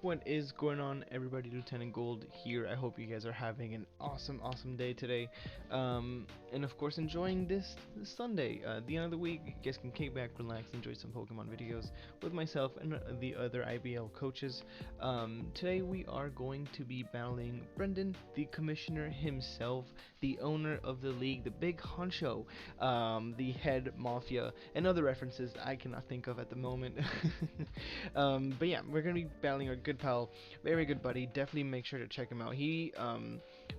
What is going on, everybody? Lieutenant Gold here. I hope you guys are having an awesome day today, and of course enjoying this Sunday, the end of the week. You guys can kick back, relax, enjoy some Pokemon videos with myself and the other IBL coaches. Today we are going to be battling Brendan, the commissioner himself, the owner of the league, the big honcho, the head mafia, and other references I cannot think of at the moment. But yeah, we're gonna be battling our good pal, very good buddy. Definitely make sure to check him out. He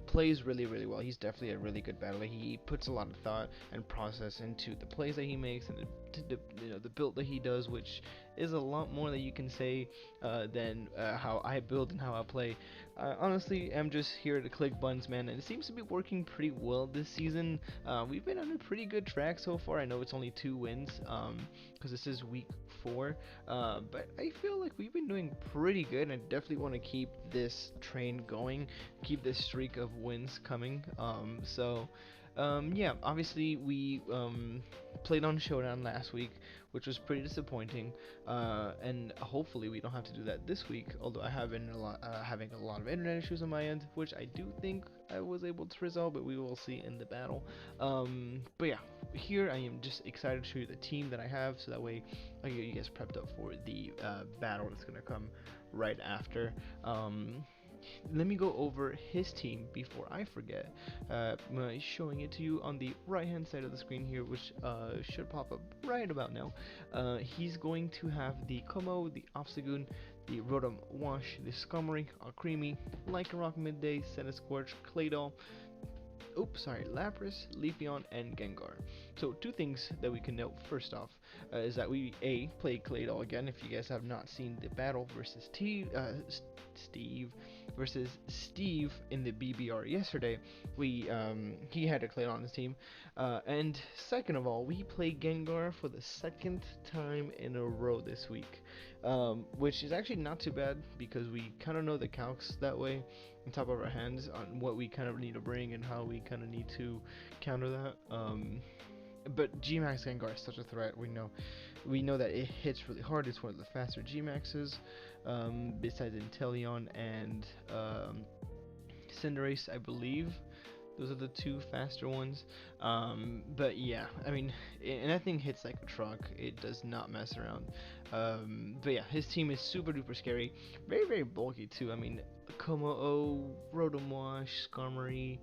plays really well. He's definitely a really good battler. He puts a lot of thought and process into the plays that he makes and the build that he does, which is a lot more that you can say than how I build and how I play. Honestly, I'm just here to click buttons, man, and it seems to be working pretty well this season. We've been on a pretty good track so far. I know it's only 2 wins because this is week 4, but I feel like we've been doing pretty good, and I definitely want to keep this train going, keep this streak of wins coming. Yeah, obviously we played on Showdown last week, which was pretty disappointing, and hopefully we don't have to do that this week, although I have been having a lot of internet issues on my end, which I do think I was able to resolve, but we will see in the battle. But yeah, here I am just excited to show you the team that I have, so that way I get you guys prepped up for the battle that's going to come right after. Let me go over his team before I forget. I'm showing it to you on the right hand side of the screen here, which should pop up right about now. He's going to have the Como, the Obstagoon, the Rotom Wash, the Skarmory, Alcremie, Lycanroc Midday, Scorch, Claydol, Lapras, Leafeon, and Gengar. So 2 things that we can note first off is that we played Claydol again. If you guys have not seen the battle versus Steve versus Steve in the BBR yesterday, he had a Claydol on his team, and second of all, we played Gengar for the 2nd time in a row this week, which is actually not too bad because we kind of know the calcs that way on top of our hands on what we kind of need to bring and how we kind of need to counter that. But G-Max Gengar is such a threat. We know that it hits really hard. It's one of the faster G-Maxes, besides Inteleon and Cinderace, I believe. Those are the 2 faster ones. But yeah, I mean, and that thing hits like a truck. It does not mess around. But yeah, his team is super duper scary, very bulky too. I mean, Como, Rotom Wash, Skarmory,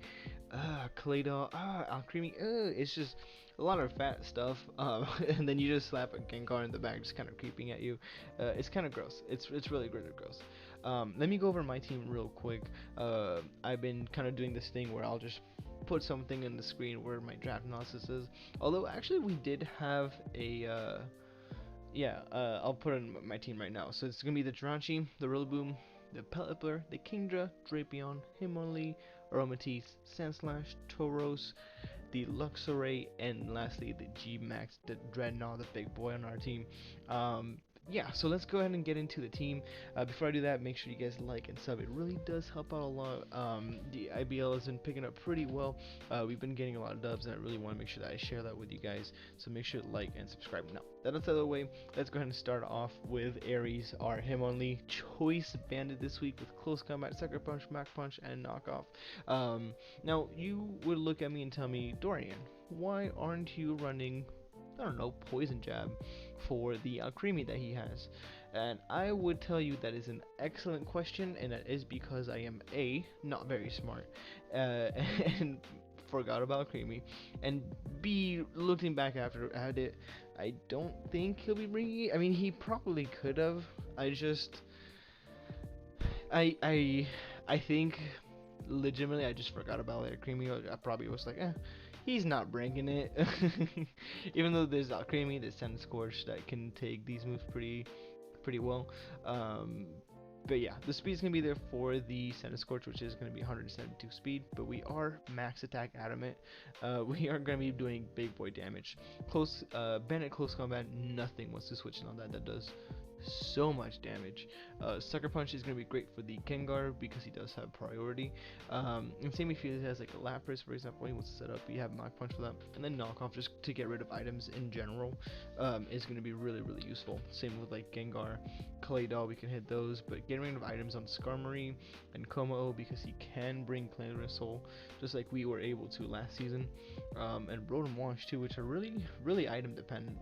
Claydol, Alcremie. It's just a lot of fat stuff. And then you just slap a Gengar in the back, just kind of creeping at you. It's kind of gross. It's really gross. Let me go over my team real quick. I've been kind of doing this thing where I'll just put something in the screen where my draft analysis is. Although actually we did have a I'll put in my team right now. So it's gonna be the Jirachi, the Rillaboom, the Pelipper, the Kingdra, Drapion, Hitmonlee, Aromatisse, Sandslash, Tauros, the Luxray, and lastly the G-Max, the Dreadnought, the big boy on our team. Yeah, so let's go ahead and get into the team. Before I do that, make sure you guys like and sub. It really does help out a lot. The IBL has been picking up pretty well. We've been getting a lot of dubs, and I really want to make sure that I share that with you guys. So make sure to like and subscribe. Now, that out of the way, let's go ahead and start off with Aries, our Hitmonlee choice bandit this week with Close Combat, Sucker Punch, Mach Punch, and Knockoff. Now, you would look at me and tell me, Dorian, why aren't you running, I don't know, Poison Jab for the Alcremie that he has? And I would tell you that is an excellent question, and that is because I am A, not very smart, and forgot about Alcremie, and B, looking back after at it, I don't think he'll be bringing it. I mean, he probably could have. I think legitimately I just forgot about Alcremie. I probably was like, he's not bringing it. Even though there's Alcremie, there's Scorch that can take these moves pretty well. But yeah, the speed's gonna be there for the Scorch, which is gonna be 172 speed, but we are max attack adamant. We are gonna be doing big boy damage. Bandit Close Combat, nothing wants to switch in on that. That does so much damage. Sucker Punch is going to be great for the Gengar because he does have priority. And same if he has like a Lapras, for example, he wants to set up, you have Mach Punch for that. And then Knockoff, just to get rid of items in general, is going to be really, really useful. Same with like Gengar, Claydol, we can hit those. But getting rid of items on Skarmory and Como because he can bring Clandrissol, just like we were able to last season. And Rotom Wash too, which are really, really item dependent.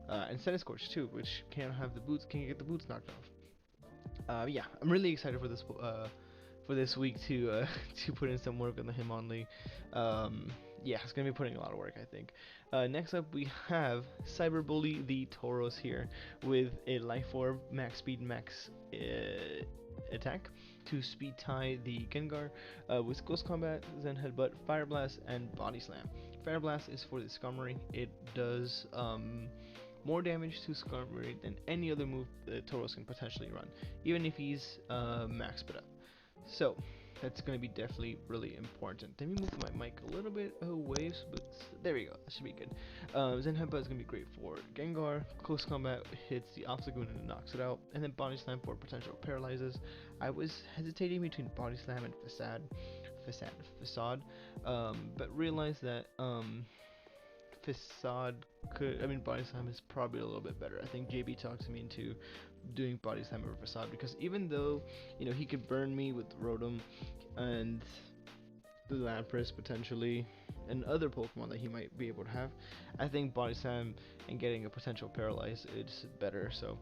And Senate Scorch too, which can get the boots knocked off. Yeah, I'm really excited for this week to to put in some work on the Hitmonlee. Yeah, it's gonna be putting a lot of work, I think. Next up, we have Cyberbully the Tauros here with a Life Orb, max speed, max attack to speed tie the Gengar with Close Combat, Zen Headbutt, Fire Blast, and Body Slam. Fire Blast is for the Skarmory. It does more damage to Skarmory than any other move that Tauros can potentially run, even if he's max speed up. So that's going to be definitely really important. Let me move my mic a little bit away, but there we go, that should be good. Zen Headbutt is going to be great for Gengar. Close Combat hits the Obstagoon and knocks it out, and then Body Slam for potential paralyzes. I was hesitating between Body Slam and Facade, but realized that Facade Body Slam is probably a little bit better. I think JB talked me into doing Body Slam over Facade because even though, he could burn me with Rotom and the Lapras potentially and other Pokemon that he might be able to have, I think Body Slam and getting a potential Paralyze is better. So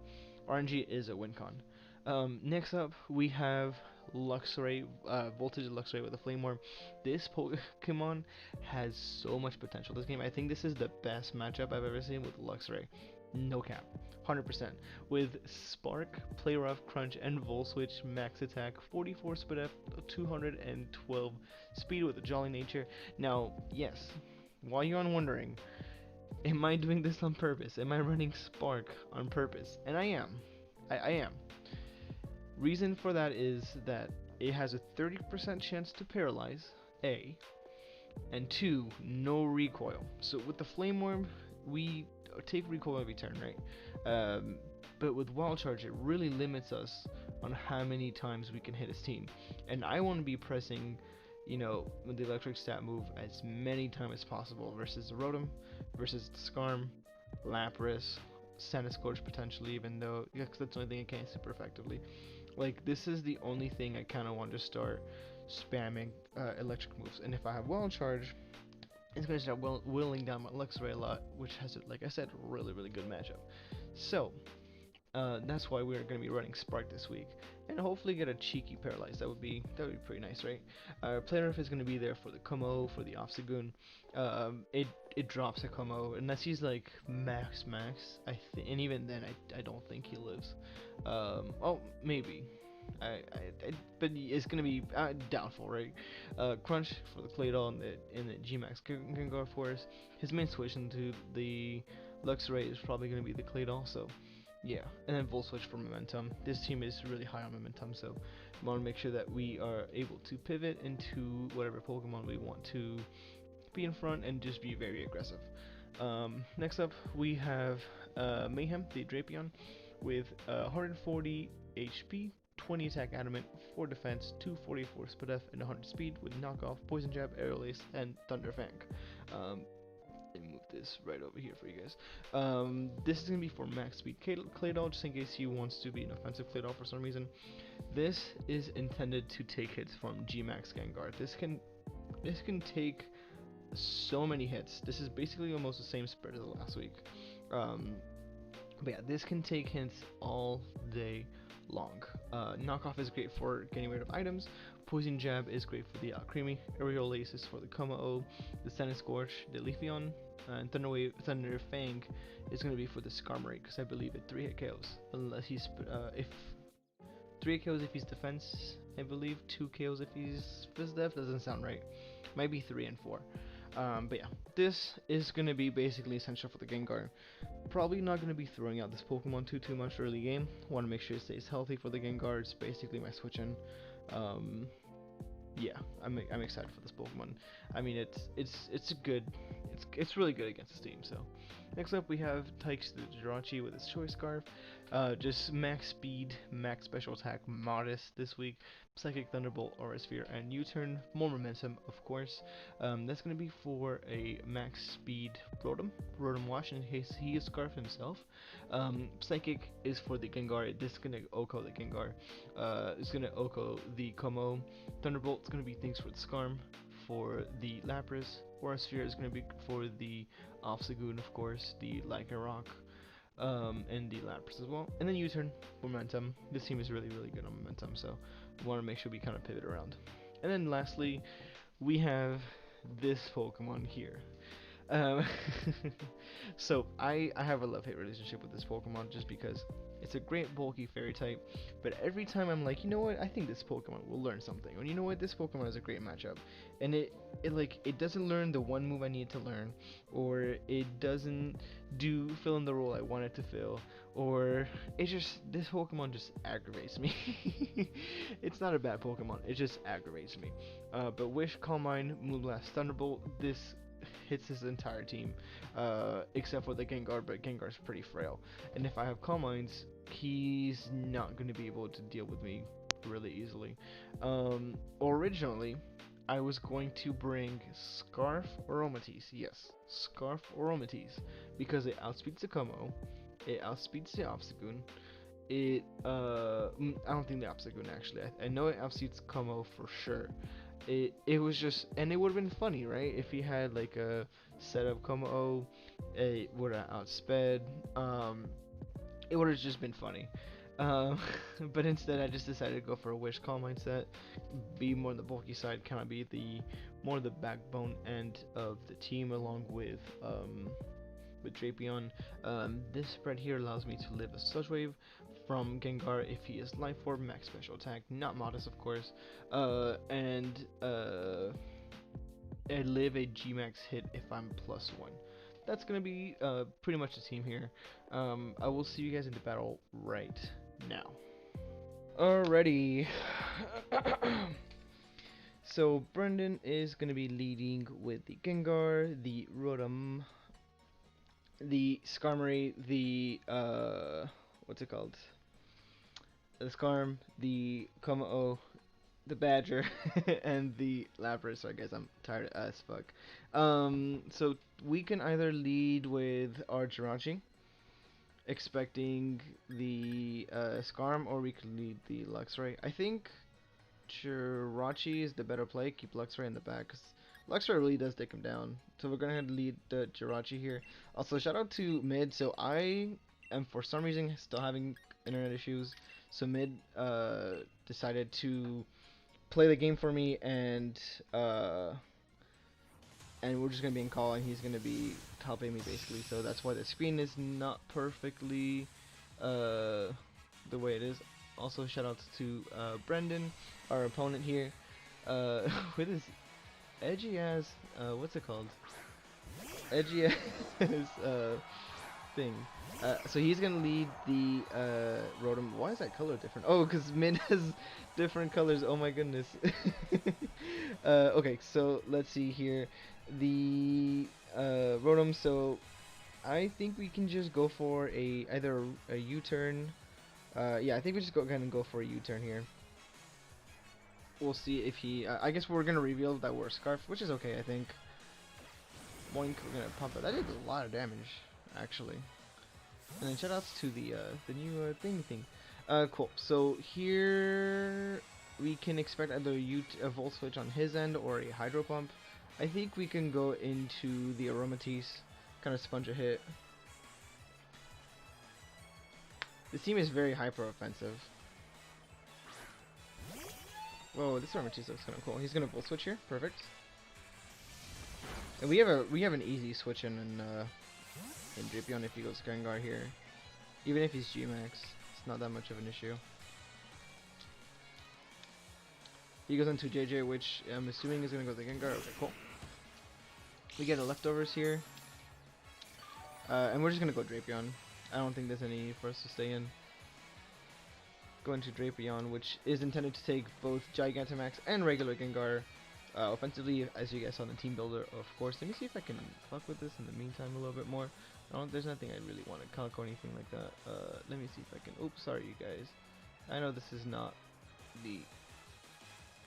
RNG is a win con. Next up, we have Luxray, Voltage Luxray with a Flame Orb. This Pokemon has so much potential. This game, I think this is the best matchup I've ever seen with Luxray. No cap, 100%. With Spark, Play Rough, Crunch, and Volt Switch, max attack, 44 speed up, 212 speed with a Jolly Nature. Now, yes, while you're wondering, am I doing this on purpose? Am I running Spark on purpose? And I am. I am. Reason for that is that it has a 30% chance to paralyze, A, and 2, no recoil. So with the Flame Orb, we take recoil every turn, right? But with Wild Charge, it really limits us on how many times we can hit his team. And I want to be pressing, with the electric stat move as many times as possible versus the Rotom, versus the Skarm, Lapras, Senate Scorch potentially, even though, because that's the only thing it can super effectively. Like, this is the only thing I kind of want to start spamming electric moves. And if I have Wild Charge, it's going to start whittling down my Luxray a lot, which has, like I said, a really, really good matchup. So, that's why we're going to be running Spark this week, and hopefully get a cheeky Paralyze. That would be pretty nice, right? Play Rough is going to be there for the Como, for the Obstagoon. It drops a Como, unless he's like max, and even then, I don't think he lives. Oh, maybe. But it's gonna be doubtful, right? Crunch for the Claydol in the G-Max Gengar Force. His main switch into the Luxray is probably gonna be the Claydol, so yeah. And then Volt Switch for momentum. This team is really high on momentum, so we want to make sure that we are able to pivot into whatever Pokemon we want to be in front and just be very aggressive. Next up, we have Mayhem, the Drapion, with 140 HP, 20 attack adamant, 4 defense, 244 speed F, and 100 speed with knockoff, poison jab, aerial ace, and thunder fang. Let me move this right over here for you guys. This is gonna be for max speed Claydol, just in case he wants to be an offensive Claydol for some reason. This is intended to take hits from G-Max Gengar. This can take so many hits. This is basically almost the same spread as last week. But yeah, this can take hits all day long. Knockoff is great for getting rid of items. Poison Jab is great for the Creamy. Aerial Ace is for the Como-O. The Senate Scorch, the Leafeon, and Thunder Fang is going to be for the Skarmory, because I believe it 3-hit KOs. Unless he's, if 3 KOs if he's defense, I believe 2 KOs if he's Fizz Def, doesn't sound right. Might be 3 and 4. But yeah, this is going to be basically essential for the Gengar. Probably not going to be throwing out this Pokemon too much early game. Want to make sure it stays healthy for the Gengar. It's basically my switch in. Yeah, I'm excited for this Pokemon. I mean, it's a good it's really good against this team. So next up we have Tykes the Jirachi with his Choice Scarf. Just max speed, max special attack, modest this week. Psychic Thunderbolt, Aura Sphere, and U-turn. More momentum, of course. That's gonna be for a max speed Rotom Wash in case he is Scarf himself. Psychic is for the Gengar. This is gonna Oko the Gengar. It's gonna Oko the Como. Thunderbolt is gonna be things for the Skarm. For the Lapras, Aura Sphere is going to be for the Obstagoon, of course, the Lycanroc, and the Lapras as well. And then U-turn, momentum. This team is really, really good on momentum, so we want to make sure we kind of pivot around. And then lastly, we have this Pokemon here. So I have a love-hate relationship with this Pokemon just because it's a great bulky fairy type, but every time I'm like, you know what, I think this Pokemon will learn something, or you know what, this Pokemon is a great matchup, and it doesn't learn the one move I need to learn, or it doesn't fill in the role I want it to fill, or this Pokemon just aggravates me. It's not a bad Pokemon, it just aggravates me. But Wish, Calm Mind, Moonblast, Thunderbolt, this hits his entire team, except for the Gengar, but Gengar's pretty frail. And if I have Calm Minds, he's not going to be able to deal with me really easily. Originally, I was going to bring Scarf Aromatisse, yes, Scarf Aromatisse, because it outspeeds the Como, it outspeeds the Obstagoon, I don't think the Obstagoon actually, I know it outspeeds Como for sure. It was just, and it would have been funny, right? If he had like a setup Como, it would have outsped. It would have just been funny. But instead, I just decided to go for a Wish Calm mindset, be more on the bulky side, kind of be more the backbone end of the team, along with Drapion. This spread here allows me to live a Sludge Wave from Gengar if he is Life Orb, max special attack, not modest of course, and I live a G-max hit if I'm +1. That's gonna be pretty much the team here. I will see you guys in the battle right now. Alrighty. So Brendan is gonna be leading with the Gengar, the Rotom, the Skarmory, the what's it called? The Skarm, the Como, the Badger, and the Lapras. Sorry guys, I'm tired as fuck. So we can either lead with our Jirachi, expecting the Skarm, or we could lead the Luxray. I think Jirachi is the better play. Keep Luxray in the back, because Luxray really does take him down. So we're gonna lead the Jirachi here. Also, shout out to Mid. So I am for some reason still having internet issues. So Mid decided to play the game for me, and we're just gonna be in call, and he's gonna be helping me basically. So that's why the screen is not perfectly the way it is. Also, shout out to Brendan, our opponent here, with his edgy ass what's it called? Edgy ass thing. So he's gonna lead the Rotom. Why is that color different? Oh, because Min has different colors. Oh my goodness. Okay, so let's see here. The Rotom. So I think we can just go for either a U-turn. Yeah, I think we just go ahead and go for a U-turn here. We'll see if he. I guess we're gonna reveal that we're Scarf, which is okay, I think. Boink, we're gonna pump it. That did a lot of damage, actually. And then shoutouts to the new thing. Cool. So here we can expect either a Volt Switch on his end or a Hydro Pump. I think we can go into the Aromatisse, kind of sponge a hit. This team is very hyper offensive. Whoa, this Aromatisse looks kind of cool. He's gonna Volt Switch here. Perfect. And we have an easy switch in Drapion if he goes Gengar here. Even if he's G-Max, it's not that much of an issue. He goes into JJ, which I'm assuming is going to go to Gengar. Okay, cool. We get a leftovers here. And we're just going to go Drapion. I don't think there's any need for us to stay in. Go into Drapion, which is intended to take both Gigantamax and regular Gengar. Offensively, as you guys saw in the team builder, of course. Let me see if I can fuck with this in the meantime a little bit more. There's nothing I really want to calc or anything like that. Let me see if I can. Oops, sorry you guys. I know this is not the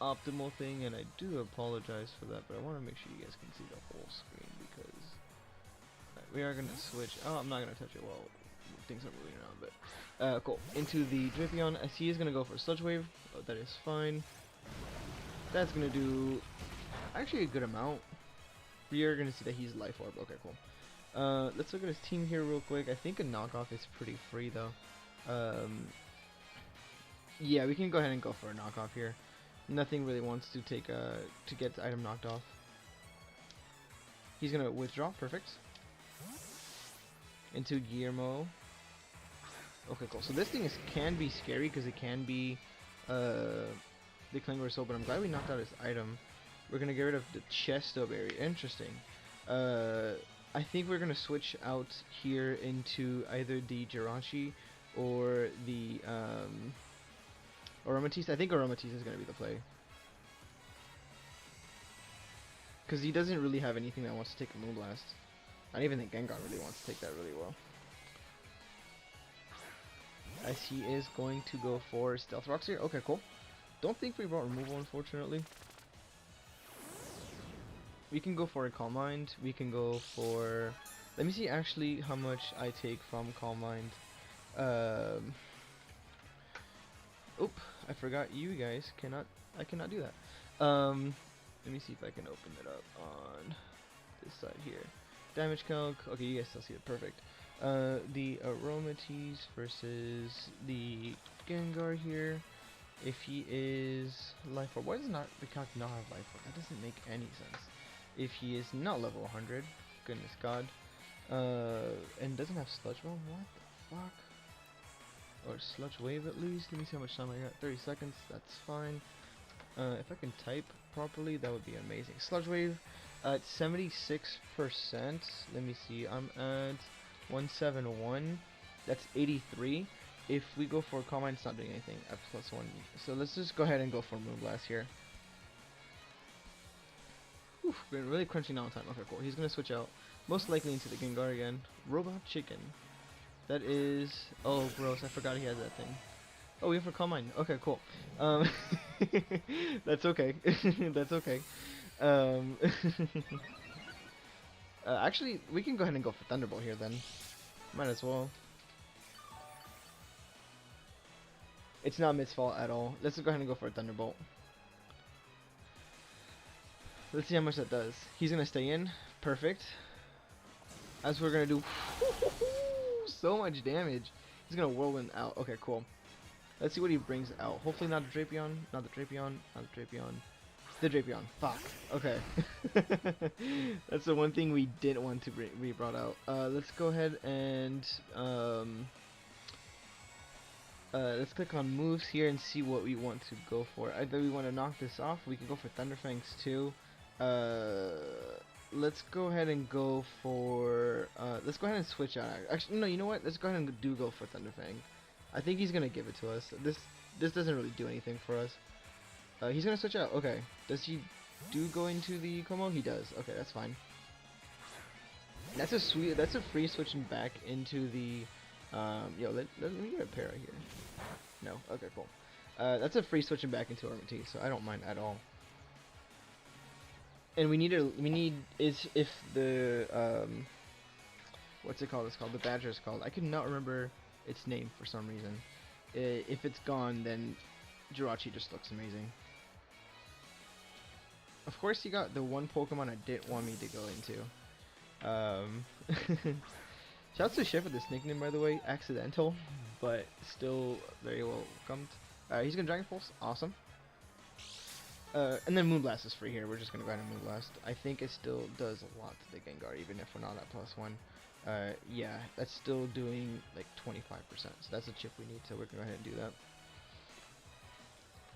optimal thing, and I do apologize for that, but I want to make sure you guys can see the whole screen because we are gonna switch. Oh, I'm not gonna touch it while things are moving around, but cool. Into the Drapion, I see he's gonna go for Sludge Wave. Oh, that is fine. That's gonna do actually a good amount. We are gonna see that he's Life Orb. Okay, cool. Let's look at his team here real quick. I think a knockoff is pretty free though. Yeah, we can go ahead and go for a knockoff here. Nothing really wants to take to get the item knocked off. He's gonna withdraw. Perfect. Into Guillermo. Okay, cool. So this thing can be scary because it can be the Clinger Soul, but I'm glad we knocked out his item. We're gonna get rid of the Chesto Berry. Interesting. I think we're gonna switch out here into either the Jirachi or the AROMATISSE. I think AROMATISSE is gonna be the play. Because he doesn't really have anything that wants to take a Moonblast. I don't even think Gengar really wants to take that really well. As he is going to go for Stealth Rocks here. Okay, cool. Don't think we brought removal, unfortunately. We can go for a Calm Mind. We can go for... Let me see actually how much I take from Calm Mind. Oop, I forgot you guys cannot... I cannot do that. Let me see if I can open it up on this side here. Damage calc. Okay, you guys still see it. Perfect. The AROMATISSE versus the Gengar here. If he is Life Orb, why does not the calc not have Life Orb? That doesn't make any sense. If he is not level 100, goodness God, and doesn't have Sludge Bomb, what the fuck? Or Sludge Wave at least. Let me see how much time I got. 30 seconds. That's fine. If I can type properly, that would be amazing. Sludge Wave at 76%. Let me see. I'm at 171. That's 83. If we go for Calm Mind, it's not doing anything. F +1. So let's just go ahead and go for Moonblast here. Whew, we're really crunching down on time. Okay, cool. He's gonna switch out, most likely into the Gengar again. Robot Chicken. That is... Oh, gross. I forgot he has that thing. Oh, we have for Calm Mind. Okay, cool. That's okay. That's okay. Actually, we can go ahead and go for Thunderbolt here then. Might as well. It's not Mid's fault at all. Let's go ahead and go for a Thunderbolt. Let's see how much that does. He's gonna stay in. Perfect. As we're gonna do so much damage. He's gonna Whirlwind out. Okay, cool. Let's see what he brings out. Hopefully not the Drapion. Not the Drapion. Not the Drapion. The Drapion. Fuck. Okay. That's the one thing we didn't want to be brought out. Let's go ahead and let's click on moves here and see what we want to go for. Either we want to knock this off. We can go for Thunderfangs too. Let's go ahead and go for let's go ahead and switch out. Actually, no, you know what? Let's go ahead and go for Thunderfang. I think he's gonna give it to us. This doesn't really do anything for us. He's gonna switch out. Okay. Does he go into the Como? He does. Okay, that's fine. That's a free switching back into the yo, let me get a pair right here. No. Okay, cool. That's a free switching back into AROMATISSE, so I don't mind at all. And we need is if the what's it called? It's called the Badger is called. I cannot remember its name for some reason. If it's gone, then Jirachi just looks amazing. Of course, you got the one Pokemon I didn't want me to go into. Shouts to Chef with this nickname, by the way. Accidental, but still very welcomed. He's gonna Dragon Pulse. Awesome. And then Moonblast is free here. We're just gonna go ahead and Moonblast. I think it still does a lot to the Gengar, even if we're not at +1. Yeah, that's still doing like 25%. So that's a chip we need. So we're gonna go ahead and do that.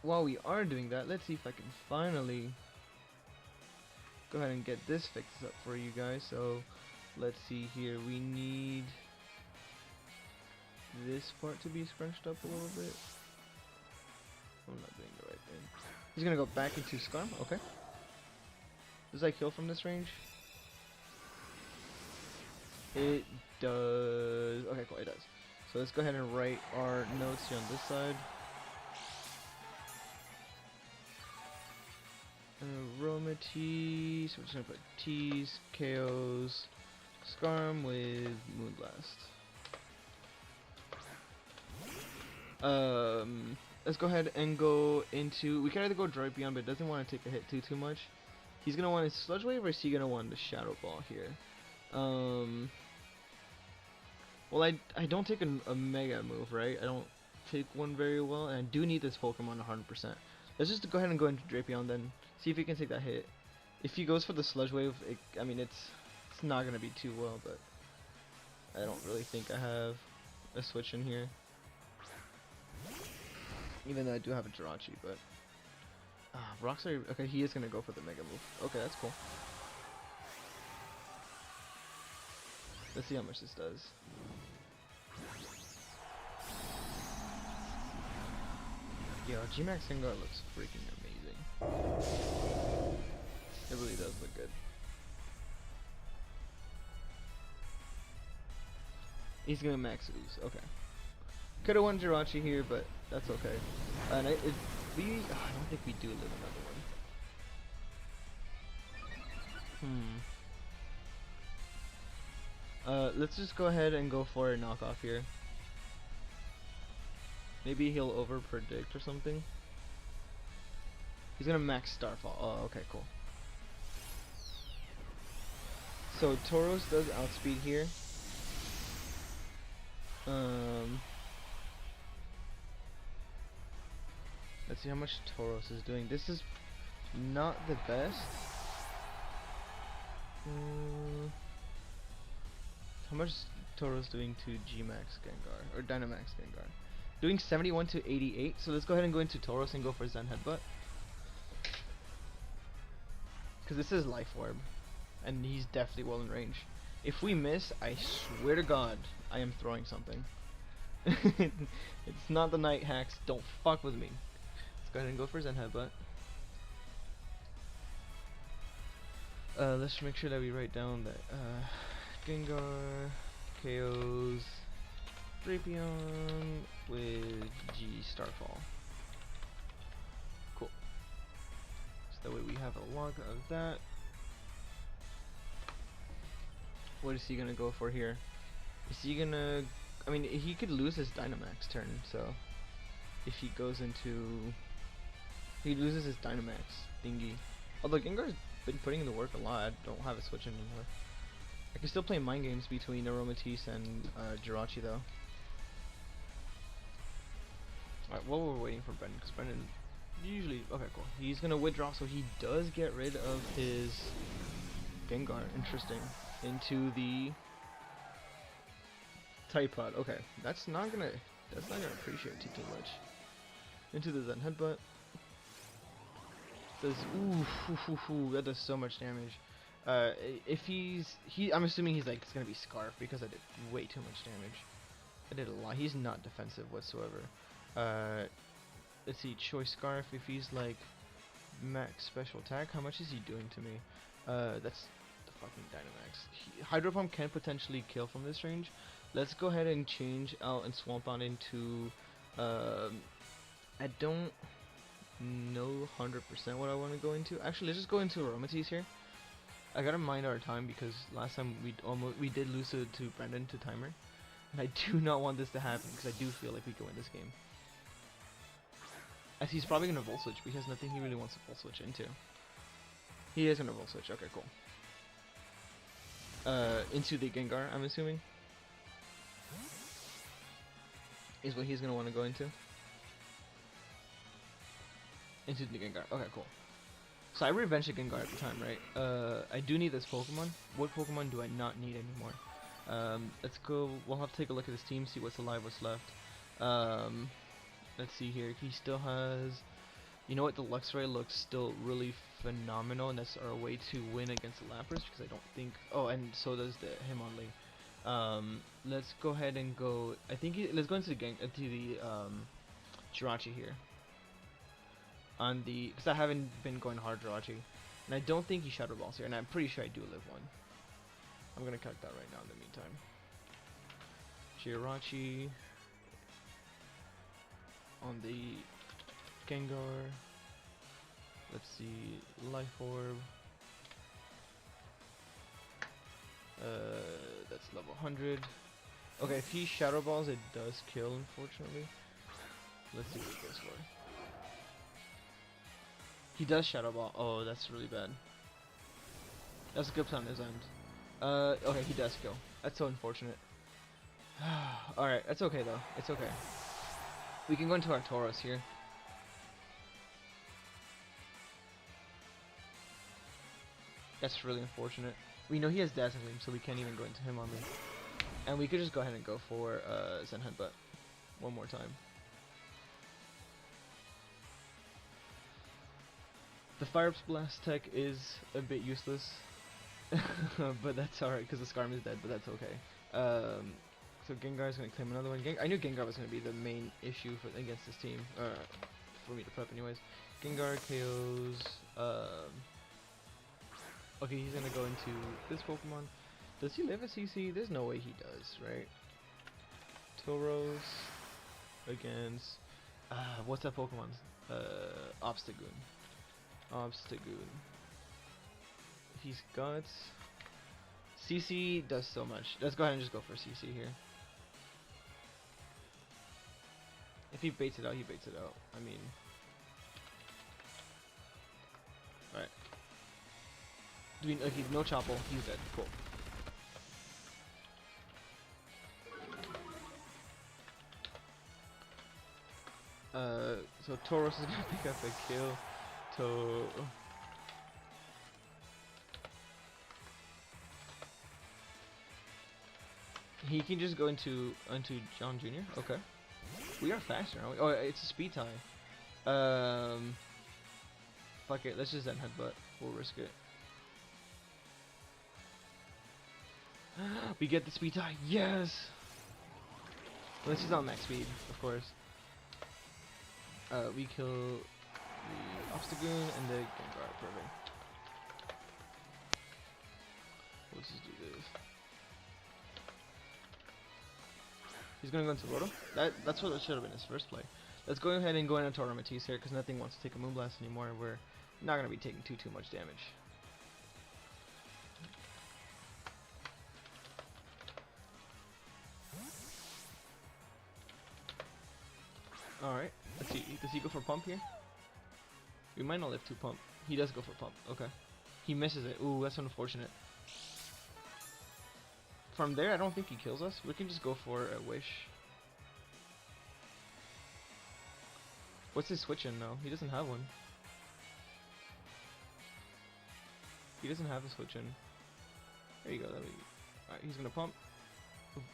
While we are doing that, let's see if I can finally go ahead and get this fixed up for you guys. So let's see here. We need this part to be scrunched up a little bit. I'm not doing the right thing. He's gonna go back into Skarm. Okay. Does that kill from this range? It does. Okay, cool, it does. So let's go ahead and write our notes here on this side. AROMATISSE, we're just gonna put T's, KOs, Scarm with Moonblast. Let's go ahead and go into, we can either go Drapion, but it doesn't want to take a hit too much. He's gonna want his Sludge Wave, or is he gonna want the Shadow Ball here? Well, I don't take a Mega move, right? I don't take one very well, and I do need this Pokemon 100%. Let's just go ahead and go into Drapion then, see if he can take that hit. If he goes for the Sludge Wave, I mean, it's not gonna be too well, but I don't really think I have a switch in here. Even though I do have a Jirachi, but rocks are okay. He is gonna go for the Mega move. Okay, that's cool. Let's see how much this does. Yo, G-Max Gengar looks freaking amazing. It really does look good. He's gonna max Ooze. Okay. Could have won Jirachi here, but that's okay. And I don't think we do live another one. Let's just go ahead and go for a knockoff here. Maybe he'll over predict or something. He's gonna max Starfall. Oh, okay, cool. So Tauros does outspeed here. Let's see how much Tauros is doing. This is not the best. How much is Tauros doing to G-Max Gengar, or Dynamax Gengar? Doing 71 to 88, so let's go ahead and go into Tauros and go for Zen Headbutt. Because this is Life Orb, and he's definitely well in range. If we miss, I swear to God, I am throwing something. It's not the Night Hacks, don't fuck with me. Let's go ahead and go for Zen Headbutt. Let's make sure that we write down that Gengar KOs Drapion with G Starfall. Cool. So that way we have a log of that. What is he gonna go for here? Is he gonna... I mean, he could lose his Dynamax turn, so... If he goes into... He loses his Dynamax thingy. Although Gengar's been putting in the work a lot, I don't have a switch anymore. I can still play mind games between AROMATISSE and Jirachi though. Alright, while we're waiting for Brendan, because Brendan usually... Okay, cool. He's gonna withdraw, so he does get rid of his Gengar. Interesting. Into the Type Pod. Okay, that's not gonna appreciate too much. Into the Zen Headbutt. Does that does so much damage. If I'm assuming he's like it's gonna be Scarf because I did way too much damage. I did a lot. He's not defensive whatsoever. Let's see, Choice Scarf. If he's like max special attack, how much is he doing to me? That's the fucking Dynamax. Hydro Pump can potentially kill from this range. Let's go ahead and change out and swamp on into. I don't know 100% what I want to go into. Actually, let's just go into AROMATISSE here. I gotta mind our time because last time we did lose to Brendan to timer, and I do not want this to happen because I do feel like we can win this game. As he's probably gonna Volt Switch, but he has nothing he really wants to Volt Switch into. He is gonna Volt Switch. Okay, cool. Into the Gengar, I'm assuming, is what he's gonna want to go into. Into the Gengar. Okay, cool. So I revenged the Gengar at the time, right? I do need this Pokemon. What Pokemon do I not need anymore? Let's go. We'll have to take a look at this team, see what's alive, what's left. Let's see here. He still has... You know what? The Luxray looks still really phenomenal, and that's our way to win against the Lapras, because I don't think... Oh, and so does the Hitmonlee. Let's go ahead and go... I think... let's go into the Jirachi here. On the... Because I haven't been going hard Jirachi. And I don't think he Shadow Balls here, and I'm pretty sure I do live one. I'm gonna calc that right now in the meantime. Jirachi on the Gengar. Let's see, Life Orb. That's level 100. Okay, if he Shadow Balls, it does kill, unfortunately. Let's see what it goes for. He does Shadow Ball. Oh, that's really bad. That's a good plan on his end. Okay, he does kill. That's so unfortunate. Alright, that's okay though. It's okay. We can go into our Tauros here. That's really unfortunate. We know he has Dazzling Gleam, so we can't even go into him on me. And we could just go ahead and go for Zen Headbutt one more time. The Fire Blast tech is a bit useless, but that's alright because the Skarm is dead, but that's okay. So Gengar is going to claim another one. I knew Gengar was going to be the main issue against this team, for me to prep anyways. Gengar KOs, okay, he's going to go into this Pokemon. Does he live a CC? There's no way he does, right? Tauros against, what's that Pokemon? Obstagoon. Obstagoon. He's got CC does so much. Let's go ahead and just go for CC here. If he baits it out, he baits it out. I mean, alright. Okay, no Chople. He's dead. Cool. So Tauros is gonna pick up a kill. He can just go into John Jr. Okay. We are faster, aren't we? Oh, it's a speed tie. Fuck it. Let's just Zen Headbutt. We'll risk it. We get the speed tie. Yes. Unless he's on max speed, of course. We kill the Obstagoon and the Gengar. Perfect. Let's just do this. He's gonna go into Roto. That's what it should have been his first play. Let's go ahead and go into AROMATISSE here because nothing wants to take a Moonblast anymore. We're not gonna be taking too much damage. Alright, let's see. Does he go for Pump here? We might not live to Pump. He does go for Pump. Okay. He misses it. Ooh, that's unfortunate. From there, I don't think he kills us. We can just go for a Wish. What's his switch in now? He doesn't have one. He doesn't have a switch in. There you go. Alright, he's gonna Pump.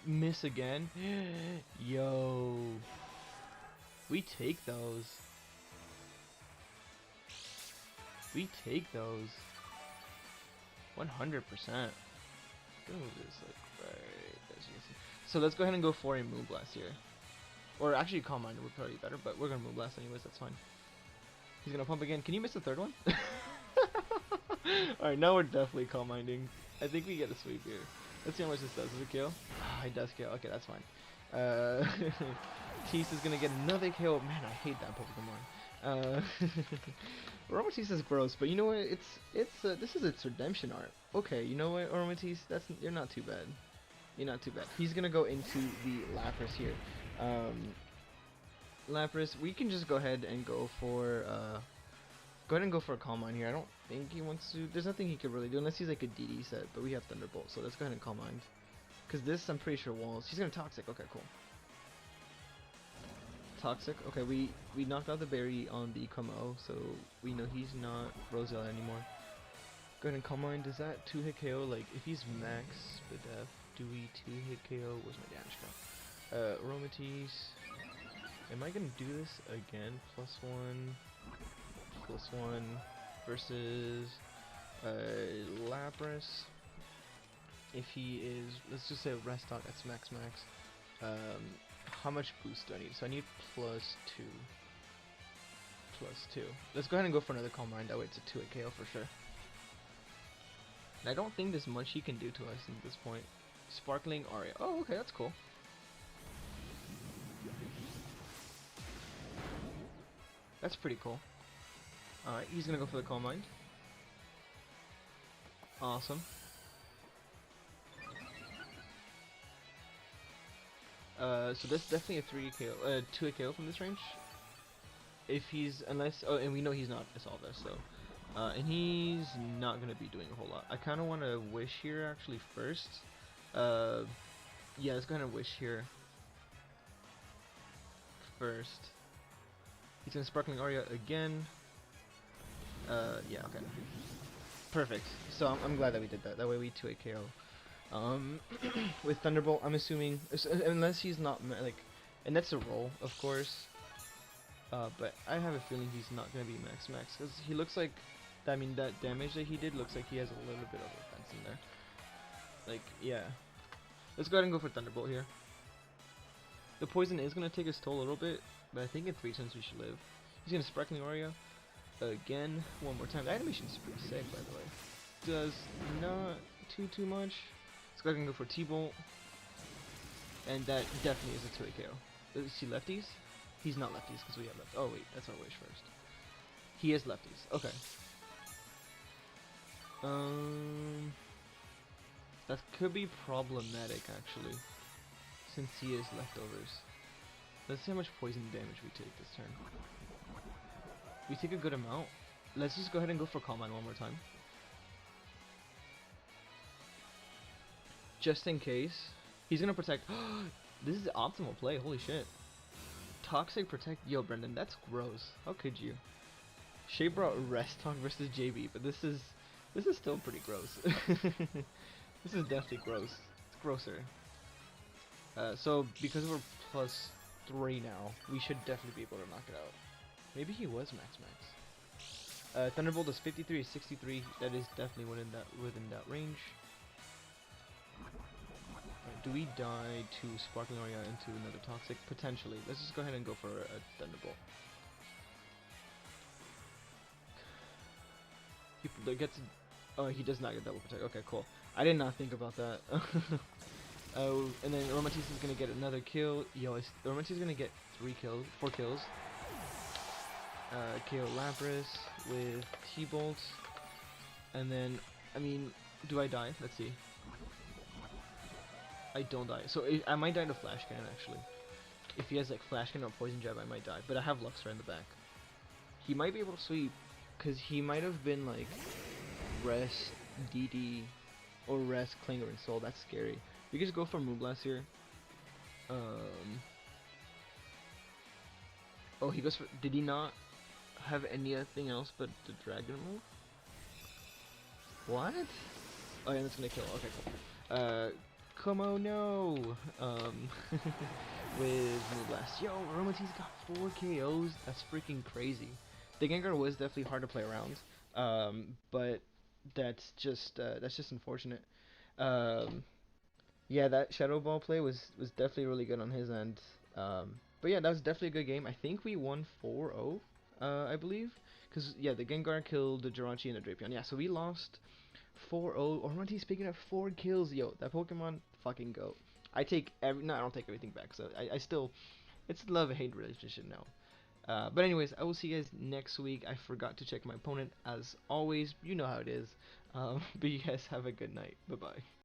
Miss again. Yo. We take those. We take those. 100%. Gonna move this like right as you can see. So let's go ahead and go for a Moonblast here. Or actually Calm Mind would probably be better, but we're gonna Moonblast anyways, that's fine. He's gonna Pump again. Can you miss the third one? Alright, now we're definitely Calm Minding. I think we get a sweep here. Let's see how much this does. Does it kill? Ah, it does kill. Okay, that's fine. Tease is gonna get another KO. Man, I hate that Pokemon. AROMATISSE is gross, but you know what? This is its redemption art. Okay, you know what, AROMATISSE? You're not too bad. You're not too bad. He's gonna go into the Lapras here. Lapras, we can just go ahead and go for a Calm Mind here. I don't think he wants to. There's nothing he could really do unless he's like a DD set, but we have Thunderbolt, so let's go ahead and Calm Mind. Cause this, I'm pretty sure walls. He's gonna Toxic. Okay, cool. Toxic. Okay, we knocked out the berry on the Como, so we know he's not Rosella anymore. Go ahead and Calm Mind. Does that 2-hit KO? Like, if he's max Bidef, do we 2-hit KO? What's my damage count? AROMATISSE. Am I gonna do this again? +1 versus Lapras. If he is, let's just say Restock, that's max. How much boost do I need? So I need +2. Let's go ahead and go for another Calm Mind. That way it's a 2-hit KO for sure. And I don't think there's much he can do to us at this point. Sparkling Aria. Oh, okay, that's cool. That's pretty cool. Alright, he's gonna go for the Calm Mind. Awesome. So that's definitely a 3 KO, 2 KO from this range. If he's, unless, oh, and we know he's not Isolve, so. And he's not gonna be doing a whole lot. I kind of want to wish here actually first. Yeah, let's go ahead and wish here first. He's gonna Sparkling Aria again. Yeah, okay. Perfect. So I'm glad that we did that. That way we 2 KO. With Thunderbolt, I'm assuming, unless he's not like, and that's a roll, of course. But I have a feeling he's not gonna be max because he looks like, I mean, that damage that he did looks like he has a little bit of offense in there. Like, yeah. Let's go ahead and go for Thunderbolt here. The poison is gonna take his toll a little bit, but I think in 3 turns we should live. He's gonna Sparkling Aria again, one more time. The animation is pretty sick, by the way. Does not too much. Let's go ahead and go for T-Bolt. And that definitely is a 2 KO. Is he lefties? He's not lefties because we have lefties. Oh wait, that's our wish first. He is lefties. Okay. That could be problematic actually, since he is leftovers. Let's see how much poison damage we take this turn. We take a good amount. Let's just go ahead and go for Calm Mind one more time. Just in case. He's gonna protect. This is the optimal play, holy shit. Toxic Protect. Yo, Brendan, that's gross. How could you? Shay brought Rest Talk versus JB, but this is still pretty gross. This is definitely gross. It's grosser. So because we're +3 now, we should definitely be able to knock it out. Maybe he was max. Thunderbolt is 53, 63. That is definitely within that range. Do we die to Sparkling Aria into another Toxic? Potentially. Let's just go ahead and go for a Thunderbolt. He gets. Oh, he does not get double protect. Okay, cool. I did not think about that. Oh, and then AROMATISSE is gonna get another kill. Yo, AROMATISSE is gonna get 4 kills. KO Lapras with T-Bolt. And then, I mean, do I die? Let's see. I don't die. So I might die to Flash Cannon actually. If he has like Flash Cannon or Poison Jab, I might die. But I have Luxray in the back. He might be able to sweep, because he might have been like Rest, DD, or Rest, Klinger, and Soul. That's scary. We can just go for Moonblast here. Oh, he goes for. Did he not have anything else but the Dragon move? What? Oh yeah, that's gonna kill. Okay, cool. Como no. With Moonblast. Yo, AROMATISSE got 4 KOs. That's freaking crazy. The Gengar was definitely hard to play around. But that's just unfortunate. Yeah, that Shadow Ball play was definitely really good on his end. But yeah, that was definitely a good game. I think we won 4-0, I believe. Because, yeah, the Gengar killed the Jirachi and the Drapion. Yeah, so we lost 4-0. AROMATISSE picking up 4 kills. Yo, that Pokemon fucking GOAT. I take no, I don't take everything back. So I still, it's a love-hate relationship now. But anyways, I will see you guys next week. I forgot to check my opponent as always. You know how it is. But you guys have a good night. Bye-bye.